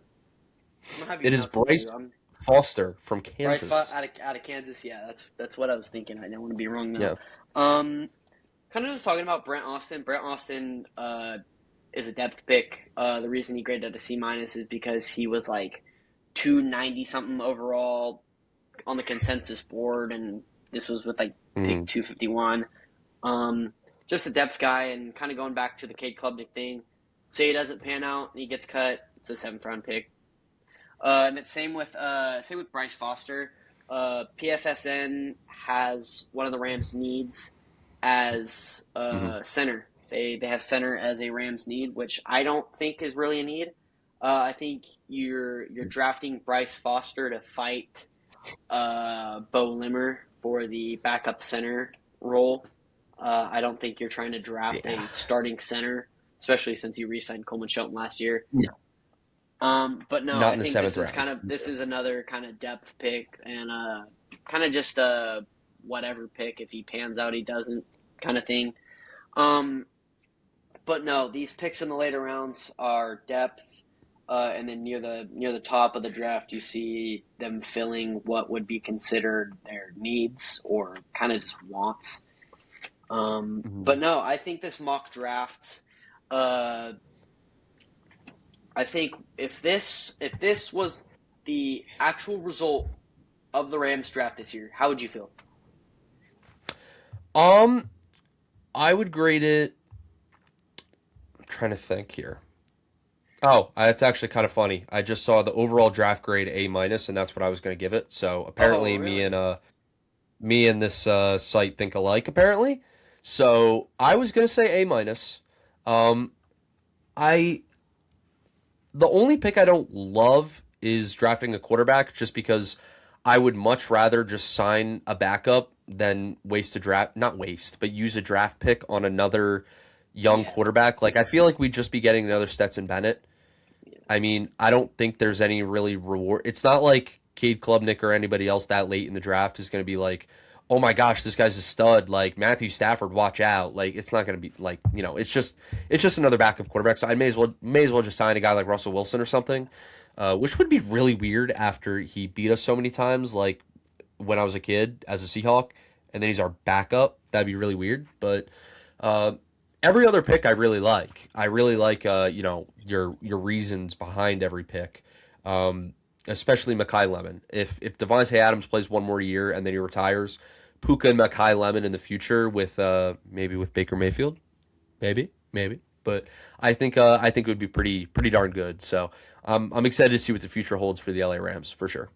I'm gonna have you It is announce it Bryce too. I'm Foster from Bryce Kansas. out of Kansas. Yeah, that's what I was thinking. I don't want to be wrong though. Yeah. Um, kind of just talking about Brent Austin. Brent Austin is a depth pick. The reason he graded at a C minus is because he was like 290 something overall on the consensus board, and this was with like pick Mm, 251. Um, just a depth guy, and kind of going back to the Cade Klubnik thing. Say he doesn't pan out and he gets cut, it's a seventh round pick. And it's same with Bryce Foster. PFSN has one of the Rams' needs as mhm. center. They have center as a Rams need, which I don't think is really a need. I think you're drafting Bryce Foster to fight Bo Limmer for the backup center role. I don't think you're trying to draft Yeah. a starting center, especially since you re-signed Coleman Shelton last year. Yeah. But no, Not I in the think seventh round. this is another kind of depth pick and kind of just whatever pick. If he pans out, he doesn't kind of thing. Um, but no, these picks in the later rounds are depth, and then near the top of the draft, you see them filling what would be considered their needs or kind of just wants. Mhm. But no, I think this mock draft. Uh, I think if this was the actual result of the Rams draft this year, how would you feel? Um, I would grade it. I'm trying to think here. Oh, it's actually kind of funny. I just saw the overall draft grade A minus, and that's what I was going to give it. So Oh, apparently, really? me and this site think alike. Apparently, so I was going to say A minus. Um, I the only pick I don't love is drafting a quarterback, just because I would much rather just sign a backup than waste a draft, not waste, but use a draft pick on another young Yeah. quarterback. Like I feel like we'd just be getting another Stetson Bennett. I mean, I don't think there's any really reward. It's not like Cade Klubnik or anybody else that late in the draft is going to be like, oh my gosh, this guy's a stud. Like Matthew Stafford, watch out. Like it's not going to be like it's just another backup quarterback. So I may as well just sign a guy like Russell Wilson or something, which would be really weird after he beat us so many times. Like when I was a kid as a Seahawk, and then he's our backup. That'd be really weird. But uh, every other pick I really like. I really like your reasons behind every pick. Um, Especially Makai Lemon. If Devontae Adams plays one more year and then he retires, Puka and Makai Lemon in the future with maybe with Baker Mayfield, maybe. But I think it would be pretty darn good. So I'm excited to see what the future holds for the LA Rams for sure.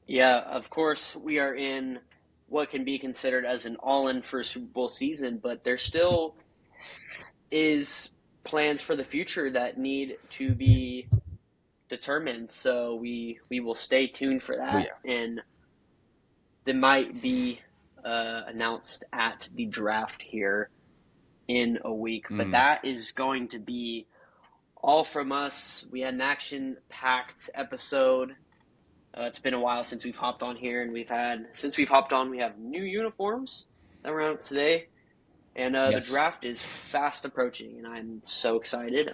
Yeah, of course, we are in what can be considered as an all-in for Super Bowl season, but there still is plans for the future that need to be determined. So we will stay tuned for Oh that, yeah. and they might be announced at the draft here in a week. But Mm. that is going to be all from us. We had an action-packed episode. It's been a while since we've hopped on here, and since we've hopped on, we have new uniforms that were out today, and the Yes. draft is fast approaching, and I'm so excited.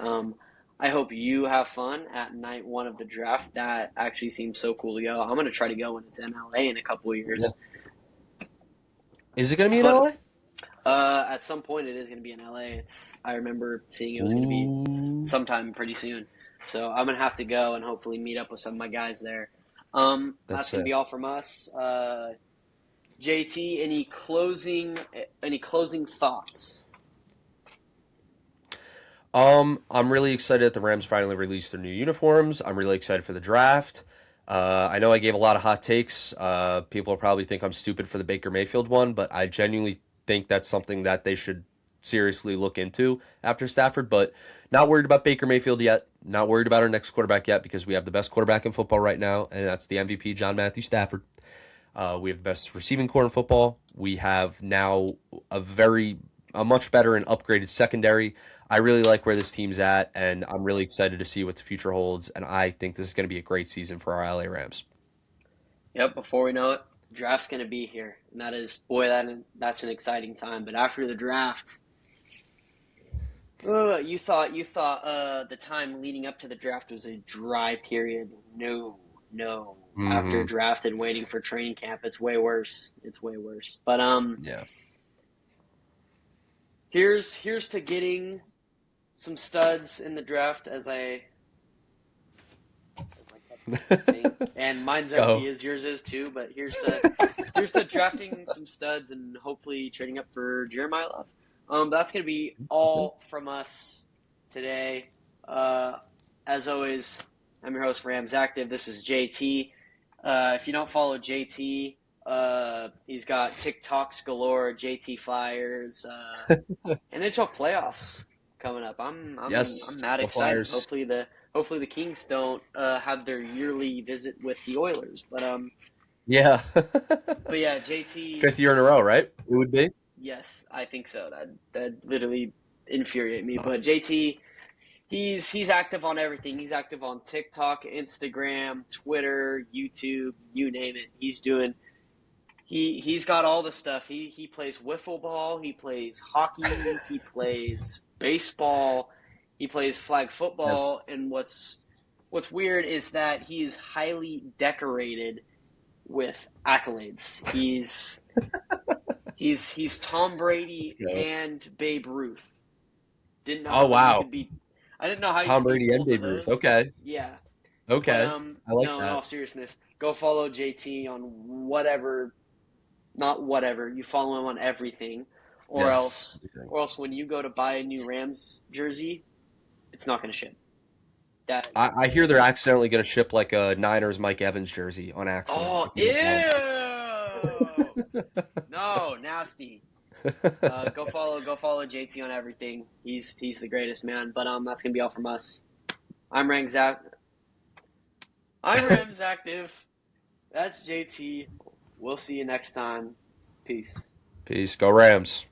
I hope you have fun at night one of the draft. That actually seems so cool to go. I'm gonna try to go when it's in LA in a couple of Yeah. years, Is it going to be in but LA? at some point it is gonna be in LA. I remember seeing it was gonna be Ooh. sometime pretty soon, so I'm gonna have to go and hopefully meet up with some of my guys there. That's That's gonna sick. be all from us. JT, any closing thoughts? I'm really excited that the Rams finally released their new uniforms. I'm really excited for the draft. I know I gave a lot of hot takes. People will probably think I'm stupid for the Baker Mayfield one, but I genuinely think that's something that they should seriously look into after Stafford. But not worried about Baker Mayfield yet. Not worried about our next quarterback yet because we have the best quarterback in football right now, and that's the MVP, John Matthew Stafford. We have the best receiving core in football. We have now a much better and upgraded secondary. I really like where this team's at, and I'm really excited to see what the future holds. And I think this is going to be a great season for our LA Rams. Yep. Before we know it, draft's gonna be here, and that is boy that's an exciting time. But after the draft, you thought the time leading up to the draft was a dry period. No, no. After Hmm. draft and waiting for training camp, it's way worse. It's way worse. But Yeah. here's to getting some studs in the draft as I kept saying. And mine's Let's empty go. as yours is too, but here's to drafting some studs and hopefully trading up for Jeremiah Love. That's gonna be all from us today. Uh, as always, I'm your host Rams Active. This is JT. If you don't follow JT, he's got TikToks galore, JT Flyers, NHL playoffs coming up. I'm Yes. mad Go excited. Flyers. Hopefully the Kings don't have their yearly visit with the Oilers. Yeah. But yeah, JT. Fifth year in a row, right? It would be. Yes, I think so. That literally infuriate me. But JT, he's active on everything. He's active on TikTok, Instagram, Twitter, YouTube, you name it. He's got all the stuff. He plays wiffle ball, he plays hockey, he plays baseball, he plays flag Yes. football, and what's weird is that he is highly decorated with accolades. He's Tom Let's Brady go. and Babe Ruth. Didn't know Oh how you wow. could be I didn't know how you Tom could be Brady and both of Babe Ruth. those. Okay. Yeah. But Okay. I like no, in that. all seriousness, go follow JT on whatever, not whatever. You follow him on everything, or Yes. else, or else when you go to buy a new Rams jersey, It's not going to ship. That. I hear they're accidentally going to ship like a Niners Mike Evans jersey on accident. Oh, If you didn't ew! know. No, nasty. Go follow JT on everything. He's the greatest man. But that's gonna be all from us. I'm Rams I'm Rams active. That's JT. We'll see you next time. Peace. Peace. Go Rams.